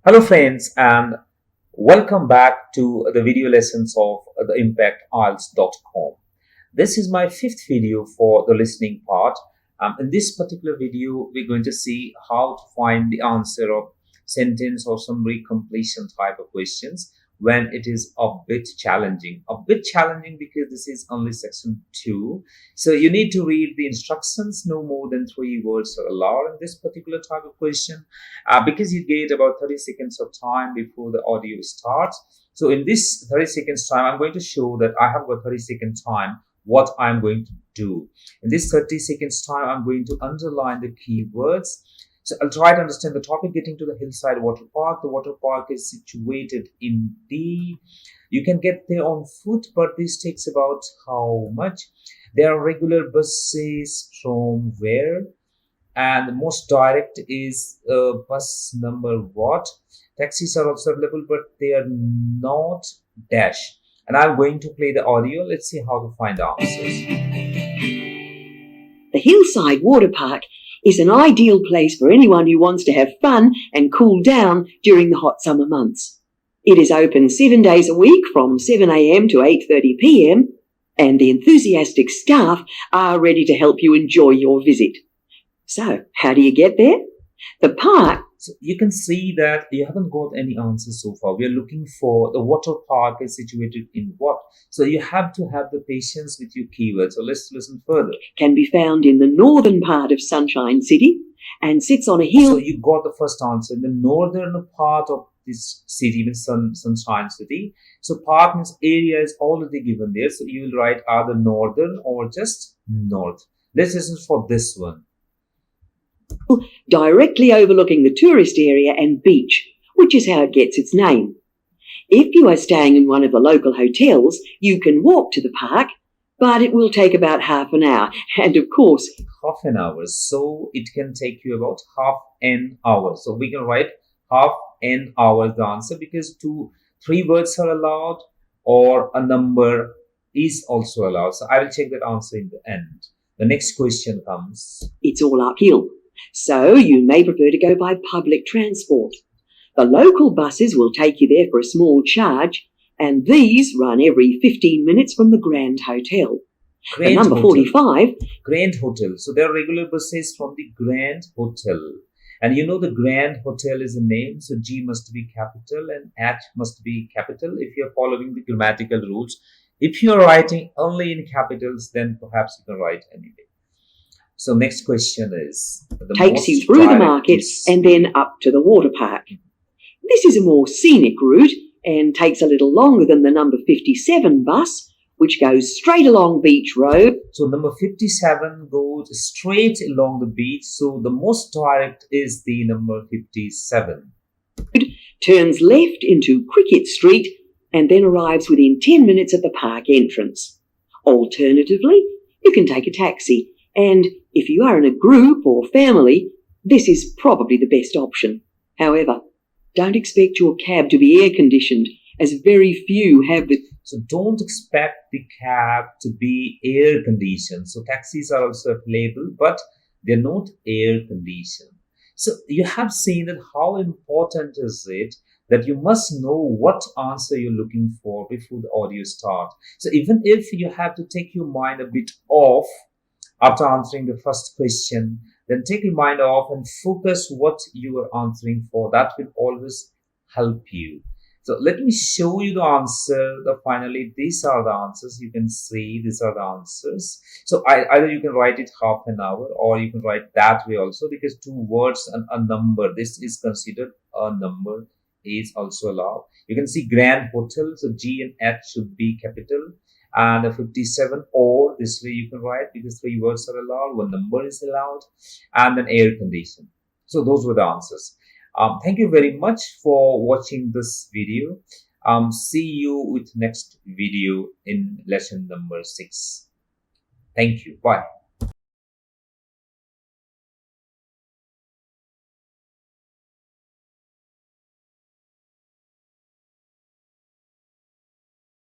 Hello friends, and welcome back to the video lessons of the IMPACT This is my fifth video for the listening part. In this particular video, we're going to see how to find the answer of sentence or summary completion type of questions when it is a bit challenging. A bit challenging because this is only section 2. So you need to read the instructions. No more than 3 words are allowed in this particular type of question because you get about 30 seconds of time before the audio starts. So in this 30 seconds time, I'm going to show that I have got 30 seconds time what I'm going to do. In this 30 seconds time, I'm going to underline the keywords. So I'll try to understand the topic. Getting to the hillside water park. The water park is situated in D. You can get there on foot, but this takes about how much? There are regular buses from where? And the most direct is bus number what? Taxis are also available, but they are not dash. And I'm going to play the audio. Let's see how to find the answers. The hillside water park is an ideal place for anyone who wants to have fun and cool down during the hot summer months. It is open 7 days a week from 7 a.m. to 8:30 p.m. and the enthusiastic staff are ready to help you enjoy your visit. So, how do you get there? The park. So you can see that you haven't got any answers so far. We are looking for the water park is situated in what? So you have to have the patience with your keywords. So let's listen further. Can be found in the northern part of Sunshine City and sits on a hill. So you got the first answer in the northern part of this city, means Sunshine City. So park means area is already given there. So you will write either northern or just north. Let's listen for this one. Directly overlooking the tourist area and beach, which is how it gets its name. If you are staying in one of the local hotels, you can walk to the park, but it will take about half an hour. And of course, half an hour. So it can take you about half an hour. So we can write half an hour as the answer because 3 words are allowed or a number is also allowed. So I will check that answer in the end. The next question comes. It's all uphill, so you may prefer to go by public transport. The local buses will take you there for a small charge, and these run every 15 minutes from the Grand Hotel. The number 45. Grand Hotel. So there are regular buses from the Grand Hotel. And you know the Grand Hotel is a name, so G must be capital and H must be capital if you're following the grammatical rules. If you're writing only in capitals, then perhaps you can write anyway. So next question is... takes you through the markets and then up to the water park. This is a more scenic route and takes a little longer than the number 57 bus, which goes straight along Beach Road. So number 57 goes straight along the beach. So the most direct is the number 57. Turns left into Cricket Street and then arrives within 10 minutes at the park entrance. Alternatively, you can take a taxi, and if you are in a group or family, this is probably the best option. However, don't expect your cab to be air-conditioned, as very few have the... So don't expect the cab to be air-conditioned. So taxis are also available, but they're not air-conditioned. So you have seen that how important is it that you must know what answer you're looking for before the audio starts. So even if you have to take your mind a bit off after answering the first question, then take your mind off and focus what you are answering for. That will always help you. So let me show you the answer. Finally, these are the answers. You can see these are the answers. So either you can write it half an hour or you can write that way also, because 2 words and a number, this is considered a number, is also allowed. You can see Grand Hotel. So G and H should be capital. And the 57 or this way you can write because 3 words are allowed, 1 number is allowed, and then air condition. So those were the answers. Thank you very much for watching this video. See you with next video in lesson number 6. Thank you. Bye.